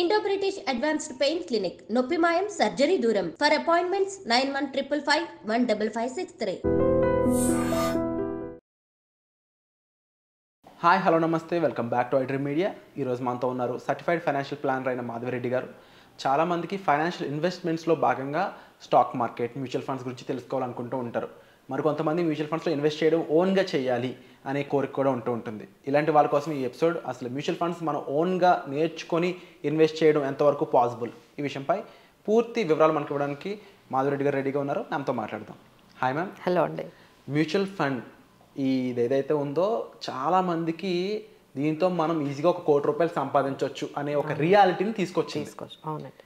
Indo British advanced pain clinic నొప్పి మాయం surgery దూరం ఫర్ అపాయింట్మెంట్స్ 9155515563. హాయ్ హలో నమస్తే welcome back to iDream media. ఈరోజు మనతో ఉన్నారు సర్టిఫైడ్ ఫైనాన్షియల్ ప్లానర్ అయిన మాధవిరెడ్డి గారు. చాలామందికి ఫైనాన్షియల్ ఇన్వెస్ట్మెంట్స్లో భాగంగా స్టాక్ మార్కెట్, మ్యూచువల్ ఫండ్స్ గురించి తెలుసుకోవాలనుకుంటూ ఉంటారు. మరికొంతమంది మ్యూచువల్ ఫండ్స్లో ఇన్వెస్ట్ చేయడం ఓన్గా చేయాలి అనే కోరిక కూడా ఉంటుంది. ఇలాంటి వాళ్ళ కోసం ఈ ఎపిసోడ్ అసలు మ్యూచువల్ ఫండ్స్ మనం ఓన్గా నేర్చుకొని ఇన్వెస్ట్ చేయడం ఎంతవరకు పాసిబుల్, ఈ విషయంపై పూర్తి వివరాలు మనకి ఇవ్వడానికి మాధవిరెడ్డి గారు రెడీగా ఉన్నారు. నాతో మాట్లాడదాం. Hi ma'am. హలో అండి. మ్యూచువల్ ఫండ్ ఇది ఏదైతే ఉందో చాలామందికి దీంతో మనం ఈజీగా ₹1 కోటి సంపాదించవచ్చు అనే ఒక రియాలిటీని తీసుకొచ్చింది. అవునండి.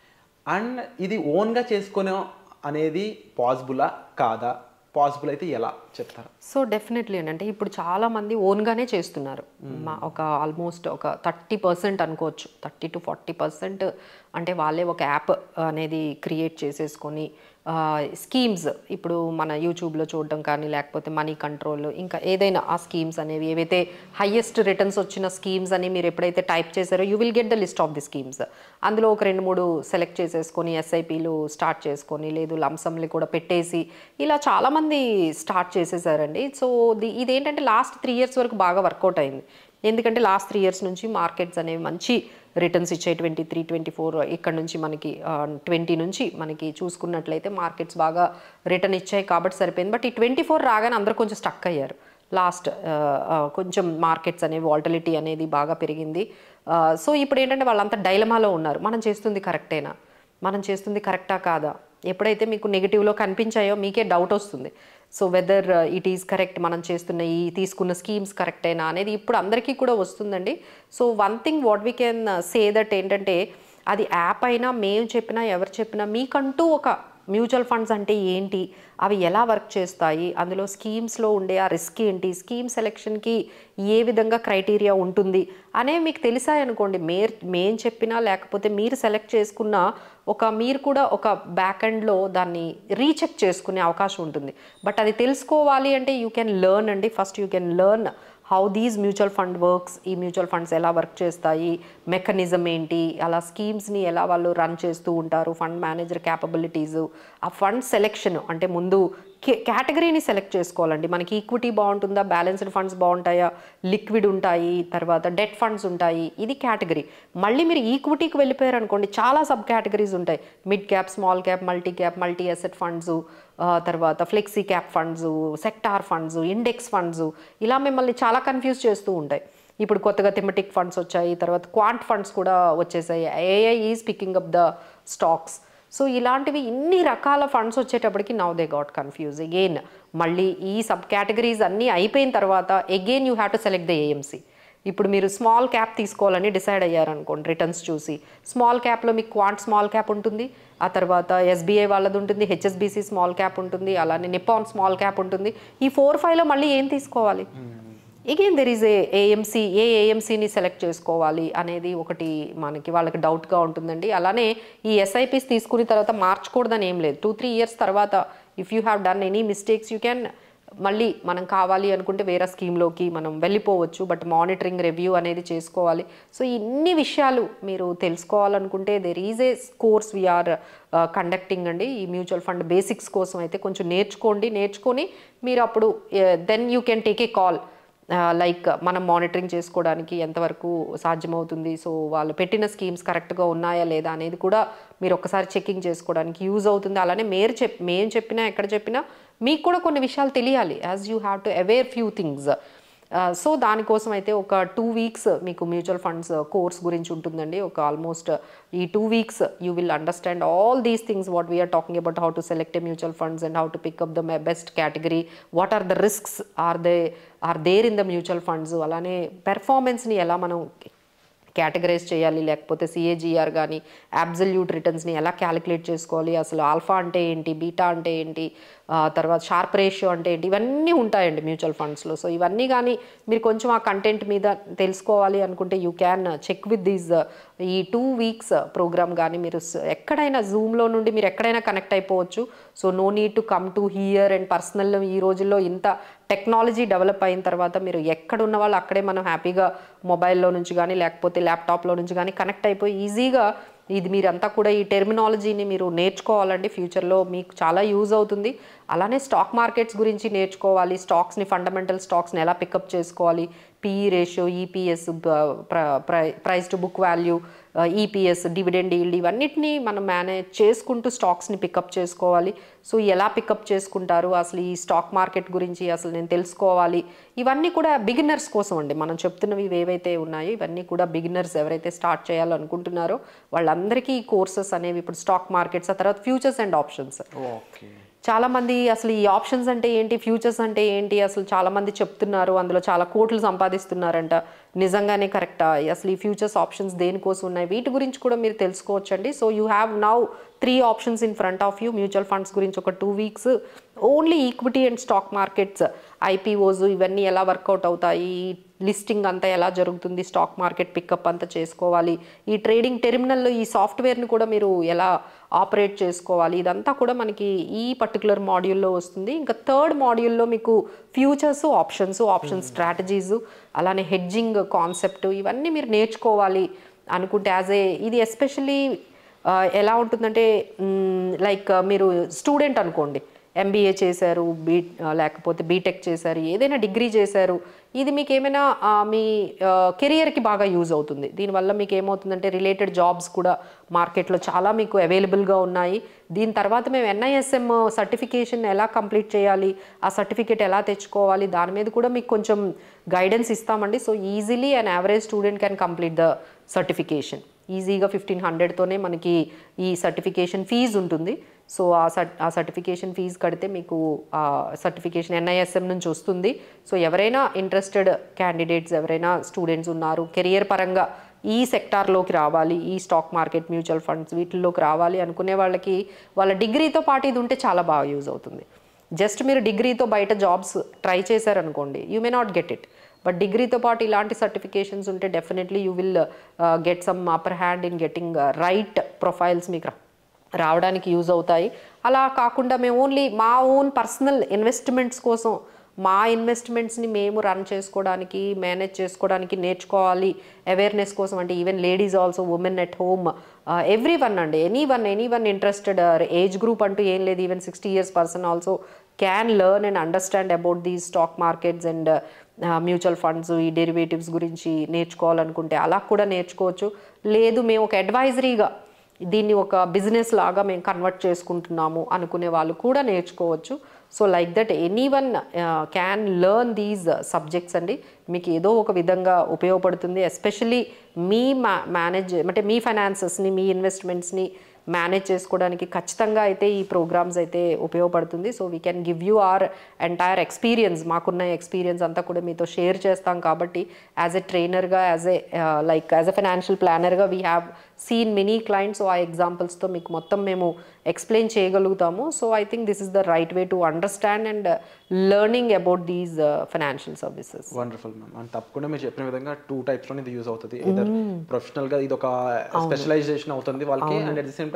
అండ్ ఇది ఓన్గా చేసుకునే అనేది పాసిబులా కాదా, పాసిబుల్ అయితే ఎలా చెప్తారు? సో డెఫినెట్లీ అంటే ఇప్పుడు చాలామంది ఓన్గానే చేస్తున్నారు. ఒక ఆల్మోస్ట్ ఒక 30% అనుకోవచ్చు, 30 to 40% అంటే వాళ్ళే ఒక యాప్ అనేది క్రియేట్ చేసేసుకొని స్కీమ్స్ ఇప్పుడు మన యూట్యూబ్లో చూడడం కానీ లేకపోతే మనీ కంట్రోల్ ఇంకా ఏదైనా ఆ స్కీమ్స్ అనేవి ఏవైతే హయ్యెస్ట్ రిటర్న్స్ వచ్చిన స్కీమ్స్ అని మీరు ఎప్పుడైతే టైప్ చేశారో you will get the list of the schemes. అందులో ఒక 2-3 సెలెక్ట్ చేసేసుకొని ఎస్ఐపీలు స్టార్ట్ చేసుకొని లేదు లంసమ్లు కూడా పెట్టేసి ఇలా చాలామంది స్టార్ట్ చేసేసారండి. సో ఇదేంటంటే లాస్ట్ 3 years వరకు బాగా వర్కౌట్ అయింది. ఎందుకంటే లాస్ట్ 3 years నుంచి మార్కెట్స్ అనేవి మంచి రిటర్న్స్ ఇచ్చాయి. 23, 24 ఇక్కడ నుంచి మనకి 20 నుంచి మనకి చూసుకున్నట్లయితే మార్కెట్స్ బాగా రిటర్న్ ఇచ్చాయి కాబట్టి సరిపోయింది. బట్ ఈ 24 రాగానే అందరూ కొంచెం స్టక్ అయ్యారు. లాస్ట్ కొంచెం మార్కెట్స్ అనేవి వాల్టిలిటీ అనేది బాగా పెరిగింది. సో ఇప్పుడు ఏంటంటే వాళ్ళంతా డైలమాలో ఉన్నారు. మనం చేస్తుంది కరెక్టేనా, మనం చేస్తుంది కరెక్టా కాదా, ఎప్పుడైతే మీకు నెగిటివ్లో కనిపించాయో మీకే డౌట్ వస్తుంది. So whether it is correct, మనం చేస్తున్న ఈ తీసుకున్న స్కీమ్స్ కరెక్టేనా అనేది ఇప్పుడు అందరికీ కూడా వస్తుందండి. So one thing what we can say that ఏంటంటే అది యాప్ అయినా మేము చెప్పినా ఎవరు చెప్పినా మీకంటూ ఒక మ్యూచువల్ ఫండ్స్ అంటే ఏంటి, అవి ఎలా వర్క్ చేస్తాయి, అందులో స్కీమ్స్లో ఉండే ఆ రిస్క్ ఏంటి, స్కీమ్ సెలెక్షన్కి ఏ విధంగా క్రైటీరియా ఉంటుంది అనేవి మీకు తెలిసాయనుకోండి, మేం చెప్పినా లేకపోతే మీరు సెలెక్ట్ చేసుకున్న మీరు కూడా ఒక బ్యాక్ ఎండ్లో దాన్ని రీచెక్ చేసుకునే అవకాశం ఉంటుంది. బట్ అది తెలుసుకోవాలి అంటే యూ కెన్ లెర్న్ అండి. First you can learn how these mutual fund works, ఈ మ్యూచువల్ ఫండ్స్ ఎలా వర్క్ చేస్తాయి, మెకానిజం ఏంటి, అలా స్కీమ్స్ని ఎలా వాళ్ళు రన్ చేస్తూ ఉంటారు, ఫండ్ మేనేజర్ క్యాపబిలిటీస్, ఆ ఫండ్ సెలెక్షన్ అంటే ముందు కేటగిరీని సెలెక్ట్ చేసుకోవాలండి. మనకి ఈక్విటీ బాగుంటుందా, బ్యాలెన్స్డ్ ఫండ్స్ బాగుంటాయా, లిక్విడ్ ఉంటాయి, తర్వాత డెట్ ఫండ్స్ ఉంటాయి, ఇది కేటగిరీ. మళ్ళీ మీరు ఈక్విటీకి వెళ్ళిపోయారు అనుకోండి, చాలా సబ్ కేటగిరీస్ ఉంటాయి. Mid cap, small cap, multi asset funds, తర్వాత flexi cap funds, sector funds, index funds, ఇలా మిమ్మల్ని చాలా కన్ఫ్యూజ్ చేస్తూ ఉంటాయి. ఇప్పుడు కొత్తగా థెమటిక్ ఫండ్స్ వచ్చాయి, తర్వాత క్వాంట్ ఫండ్స్ కూడా వచ్చేసాయి. AI is picking up the stocks. So ఇలాంటివి ఇన్ని రకాల ఫండ్స్ వచ్చేటప్పటికి now they got confuse again. మళ్ళీ ఈ సబ్ కేటగిరీస్ అన్నీ అయిపోయిన తర్వాత again you have to select the AMC. ఇప్పుడు మీరు స్మాల్ క్యాప్ తీసుకోవాలని డిసైడ్ అయ్యారనుకోండి, రిటర్న్స్ చూసి స్మాల్ క్యాప్లో మీకు క్వాంట్ స్మాల్ క్యాప్ ఉంటుంది, ఆ తర్వాత ఎస్బీఐ వాళ్ళది ఉంటుంది, హెచ్ఎస్బీసీ స్మాల్ క్యాప్ ఉంటుంది, అలానే నిప్పాన్ స్మాల్ క్యాప్ ఉంటుంది. ఈ 4-5లో మళ్ళీ ఏం తీసుకోవాలి, అగైన్ దెర్ ఈజ్ ఏఎంసీ, ఏ ఏఎంసీని సెలెక్ట్ చేసుకోవాలి అనేది ఒకటి మనకి వాళ్ళకి డౌట్గా ఉంటుందండి. అలానే ఈ ఎస్ఐపీస్ తీసుకున్న తర్వాత మార్చకూడదని ఏం లేదు. 2-3 years తర్వాత if you have done any mistakes you can మళ్ళీ మనం కావాలి అనుకుంటే వేరే స్కీమ్లోకి మనం వెళ్ళిపోవచ్చు. బట్ మానిటరింగ్ రివ్యూ అనేది చేసుకోవాలి. సో ఇన్ని విషయాలు మీరు తెలుసుకోవాలనుకుంటే there is a course we are conducting అండి. ఈ మ్యూచువల్ ఫండ్ బేసిక్స్ కోసం అయితే కొంచెం నేర్చుకొని మీరు అప్పుడు then you can take a call like మనం మానిటరింగ్ చేసుకోవడానికి ఎంతవరకు సాధ్యమవుతుంది, సో వాళ్ళు పెట్టిన స్కీమ్స్ కరెక్ట్గా ఉన్నాయా లేదా అనేది కూడా మీరు ఒక్కసారి చెకింగ్ చేసుకోవడానికి యూజ్ అవుతుంది. అలానే మేము చెప్పినా ఎక్కడ చెప్పినా మీకు కూడా కొన్ని విషయాలు తెలియాలి, as you have to aware few things. So దానికోసం అయితే ఒక 2 weeks మీకు మ్యూచువల్ ఫండ్స్ కోర్స్ గురించి ఉంటుందండి. ఒక ఆల్మోస్ట్ ఈ 2 weeks you will understand all these things what we are talking about, how to select a mutual funds and how to pick up the best category, what are the risks are there in the mutual funds, అలానే పెర్ఫార్మెన్స్ని ఎలా మనం categorise చేయాలి, లేకపోతే CAGR కానీ absolute రిటర్న్స్ని ఎలా calculate చేసుకోవాలి, అసలు ఆల్ఫా అంటే ఏంటి, బీటా అంటే ఏంటి, తర్వాత షార్ప్ రేషియో అంటే ఏంటి, ఇవన్నీ ఉంటాయండి మ్యూచువల్ ఫండ్స్లో. సో ఇవన్నీ కానీ మీరు కొంచెం ఆ కంటెంట్ మీద తెలుసుకోవాలి అనుకుంటే you can check with these ఈ 2 వీక్స్ ప్రోగ్రామ్ కానీ మీరు ఎక్కడైనా జూమ్లో నుండి మీరు ఎక్కడైనా కనెక్ట్ అయిపోవచ్చు. So no need to come to here and personal. ఈ రోజుల్లో ఇంత టెక్నాలజీ డెవలప్ అయిన తర్వాత మీరు ఎక్కడున్న వాళ్ళు అక్కడే మనం హ్యాపీగా మొబైల్లో నుంచి కానీ లేకపోతే ల్యాప్టాప్లో నుంచి కానీ కనెక్ట్ అయిపోయి ఈజీగా ఇది మీరంతా కూడా ఈ టెర్మినాలజీని మీరు నేర్చుకోవాలండి. ఫ్యూచర్లో మీకు చాలా యూజ్ అవుతుంది. అలానే స్టాక్ మార్కెట్స్ గురించి నేర్చుకోవాలి. స్టాక్స్ని, ఫండమెంటల్ స్టాక్స్ని ఎలా పికప్ చేసుకోవాలి, PE ratio, EPS, price to book value, EPS, dividend yield, ఇవన్నిటిని మనం మేనేజ్ చేసుకుంటూ స్టాక్స్ని పికప్ చేసుకోవాలి. సో ఎలా పికప్ చేసుకుంటారు, అసలు ఈ స్టాక్ మార్కెట్ గురించి అసలు నేను తెలుసుకోవాలి. ఇవన్నీ కూడా బిగినర్స్ కోసం అండి. మనం చెప్తున్నవి ఏవైతే ఉన్నాయో ఇవన్నీ కూడా బిగినర్స్ ఎవరైతే స్టార్ట్ చేయాలనుకుంటున్నారో వాళ్ళందరికీ ఈ కోర్సెస్ అనేవి ఇప్పుడు స్టాక్ మార్కెట్స్, ఆ తర్వాత ఫ్యూచర్స్ అండ్ ఆప్షన్స్. చాలామంది అసలు ఈ ఆప్షన్స్ అంటే ఏంటి, ఫ్యూచర్స్ అంటే ఏంటి అసలు చాలామంది చెప్తున్నారు, అందులో చాలా కోట్లు సంపాదిస్తున్నారంట. నిజంగానే కరెక్టా? అసలు ఈ ఫ్యూచర్స్ ఆప్షన్స్ దేనికోసం ఉన్నాయి, వీటి గురించి కూడా మీరు తెలుసుకోవచ్చండి. So you have now 3 options in front of you. Mutual funds గురించి ఒక 2 weeks, only equity and stock markets, IPOs ఇవన్నీ ఎలా వర్కౌట్ అవుతాయి, లిస్టింగ్ అంతా ఎలా జరుగుతుంది, స్టాక్ మార్కెట్ పికప్ అంతా చేసుకోవాలి, ఈ ట్రేడింగ్ టెర్మినల్లో ఈ సాఫ్ట్వేర్ని కూడా మీరు ఎలా ఆపరేట్ చేసుకోవాలి, ఇదంతా కూడా మనకి ఈ పర్టికులర్ మాడ్యూల్లో వస్తుంది. ఇంకా 3rd మాడ్యూల్లో మీకు ఫ్యూచర్స్, ఆప్షన్ స్ట్రాటజీస్, అలానే హెడ్జింగ్ కాన్సెప్ట్, ఇవన్నీ మీరు నేర్చుకోవాలి అనుకుంటే ఇది ఎస్పెషల్లీ ఎలా ఉంటుందంటే లైక్ మీరు స్టూడెంట్ అనుకోండి, ఎంబీఏ చేశారు, లేకపోతే బీటెక్ చేశారు, ఏదైనా డిగ్రీ చేశారు, ఇది మీకు ఏమైనా మీ కెరియర్కి బాగా యూజ్ అవుతుంది. దీనివల్ల మీకు ఏమవుతుందంటే రిలేటెడ్ జాబ్స్ కూడా మార్కెట్లో చాలా మీకు అవైలబుల్గా ఉన్నాయి. దీని తర్వాత మేము NISM సర్టిఫికేషన్ ఎలా కంప్లీట్ చేయాలి, ఆ సర్టిఫికేట్ ఎలా తెచ్చుకోవాలి, దాని మీద కూడా మీకు కొంచెం గైడెన్స్ ఇస్తామండి. So easily and average student can complete the certification. ఈజీగా 1500తోనే మనకి ఈ సర్టిఫికేషన్ ఫీజు ఉంటుంది. సో ఆ సర్టిఫికేషన్ ఫీజు కడితే మీకు సర్టిఫికేషన్ NISM నుంచి వస్తుంది. సో ఎవరైనా ఇంట్రెస్టెడ్ క్యాండిడేట్స్, ఎవరైనా స్టూడెంట్స్ ఉన్నారు, కెరియర్ పరంగా ఈ సెక్టార్లోకి రావాలి, ఈ స్టాక్ మార్కెట్, మ్యూచువల్ ఫండ్స్ వీటిల్లోకి రావాలి అనుకునే వాళ్ళకి వాళ్ళ డిగ్రీతో పాటు ఇది ఉంటే చాలా బాగా యూజ్ అవుతుంది. జస్ట్ మీరు డిగ్రీతో బయట జాబ్స్ ట్రై చేశారనుకోండి, you may not get it. But డిగ్రీతో పాటు ఇలాంటి సర్టిఫికేషన్స్ ఉంటే definitely you will get some upper hand in getting right profiles మీకు రావడానికి యూజ్ అవుతాయి. అలా కాకుండా మేము ఓన్లీ మా ఓన్ పర్సనల్ ఇన్వెస్ట్మెంట్స్ కోసం, మా ఇన్వెస్ట్మెంట్స్ని మేము రన్ చేసుకోవడానికి, మేనేజ్ చేసుకోవడానికి నేర్చుకోవాలి అవేర్నెస్ కోసం అంటే even ladies also, women at home, everyone అండి, ఎనీవన్ ఇంట్రెస్టెడ్, ఏజ్ గ్రూప్ అంటూ ఏం లేదు, even 60 years person also can learn and understand about the stock markets and mutual funds, ఈ డెరివేటివ్స్ గురించి నేర్చుకోవాలనుకుంటే అలా కూడా నేర్చుకోవచ్చు. లేదు మేము ఒక అడ్వైజరీగా దీన్ని ఒక బిజినెస్ లాగా మేము కన్వర్ట్ చేసుకుంటున్నాము అనుకునే వాళ్ళు కూడా నేర్చుకోవచ్చు. So like that anyone can learn these subjects అండి. మీకు ఏదో ఒక విధంగా ఉపయోగపడుతుంది. ఎస్పెషల్లీ మీ అంటే మీ ఫైనాన్సెస్ని, మీ ఇన్వెస్ట్మెంట్స్ని మేనేజ్ చేసుకోవడానికి ఖచ్చితంగా అయితే ఈ ప్రోగ్రామ్స్ అయితే ఉపయోగపడుతుంది. So we can give you our entire experience, మాకున్న ఎక్స్పీరియన్స్ అంతా కూడా మీతో షేర్ చేస్తాం. కాబట్టి యాజ్ ఎ ట్రైనర్గా, యాజ్ ఎ ఫైనాన్షియల్ ప్లానర్గా we have seen many clients. So ఆ ఎగ్జాంపుల్స్తో మీకు మొత్తం మేము ఎక్స్ప్లెయిన్ చేయగలుగుతాము. So I think this is the right way to understand and learning about these financial services. Wonderful ma'am. And తప్పకుండా మీరు చెప్పిన విధంగా 2 typesలో ఇది యూజ్ అవుతుంది. ఇదర్ ప్రొఫెషనల్గా ఇది ఒక స్పెషలైజేషన్ అవుతుంది వాళ్ళకి, and at the same time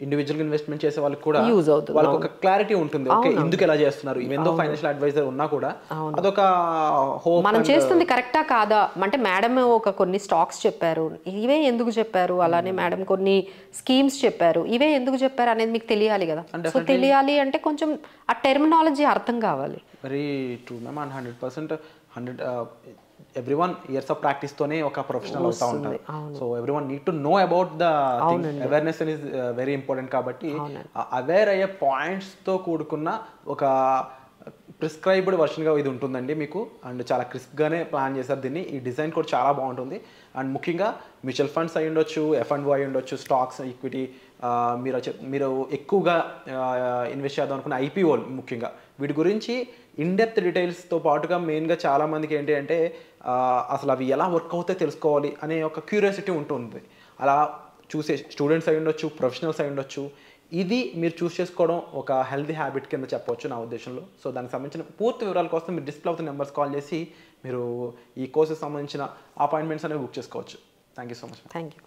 individual investment చేసే వాళ్ళకి కూడా యూజ్ అవుతుంది. వాళ్ళకి ఒక క్లారిటీ ఉంటుంది, ఓకే ఎందుకు ఎలా చేస్తున్నారు, ఈవెన్ ఫైనాన్షియల్ అడ్వైజర్ ఉన్నా కూడా అదొక హోప్, మనం చేస్తుంది కరెక్టా కాదా అంటే మేడం కొన్ని స్టాక్స్ చెప్పారు, ఇవే ఎందుకు చెప్పారు, అలానే మేడం కొన్ని స్కీమ్స్ చెప్పారు, ఇవే ఎందుకు చెప్పారు అనేది మీకు తెలియాలి కదా. సో తెలియాలి అంటే కొంచెం ఆ టెర్మినాలజీ అర్థం కావాలి. Very true ma'am. And 100% everyone years of practice తోనే ఒక ప్రొఫెషనల్ అవుతా ఉంటారు. So everyone need to know about the thing. Awareness is very important. కాబట్టి అవేర్ అయ్యే పాయింట్స్ తో కూడుకున్న ఒక ప్రిస్క్రైబ్డ్ వర్షన్గా ఇది ఉంటుందండి మీకు. అండ్ చాలా క్రిస్ప్గానే ప్లాన్ చేశారు దీన్ని. ఈ డిజైన్ కూడా చాలా బాగుంటుంది. అండ్ ముఖ్యంగా మ్యూచువల్ ఫండ్స్ అయి ఉండొచ్చు, F&O అయి ఉండొచ్చు, స్టాక్స్, ఈక్విటీ, మీరు ఎక్కువగా ఇన్వెస్ట్ చేద్దాం అనుకున్న IPOలు ముఖ్యంగా వీటి గురించి ఇన్డెప్త్ డీటెయిల్స్తో పాటుగా మెయిన్గా చాలామందికి ఏంటి అంటే అసలు అవి ఎలా వర్క్ అవుతాయో తెలుసుకోవాలి అనే ఒక క్యూరియాసిటీ ఉంటుంది. అలా చూసే స్టూడెంట్స్ అయి ఉండొచ్చు, ప్రొఫెషనల్స్ అయి ఉండొచ్చు. ఇది మీరు చూస్ చేసుకోవడం ఒక హెల్తీ హ్యాబిట్ కింద చెప్పవచ్చు నా ఉద్దేశంలో. సో దానికి సంబంధించిన పూర్తి వివరాల కోసం మీరు డిస్ప్లే అవుతున్న నెంబర్స్ కాల్ చేసి మీరు ఈ కోర్సుకి సంబంధించిన అపాయింట్మెంట్స్ అనేవి బుక్ చేసుకోవచ్చు. Thank you so much. Thank you.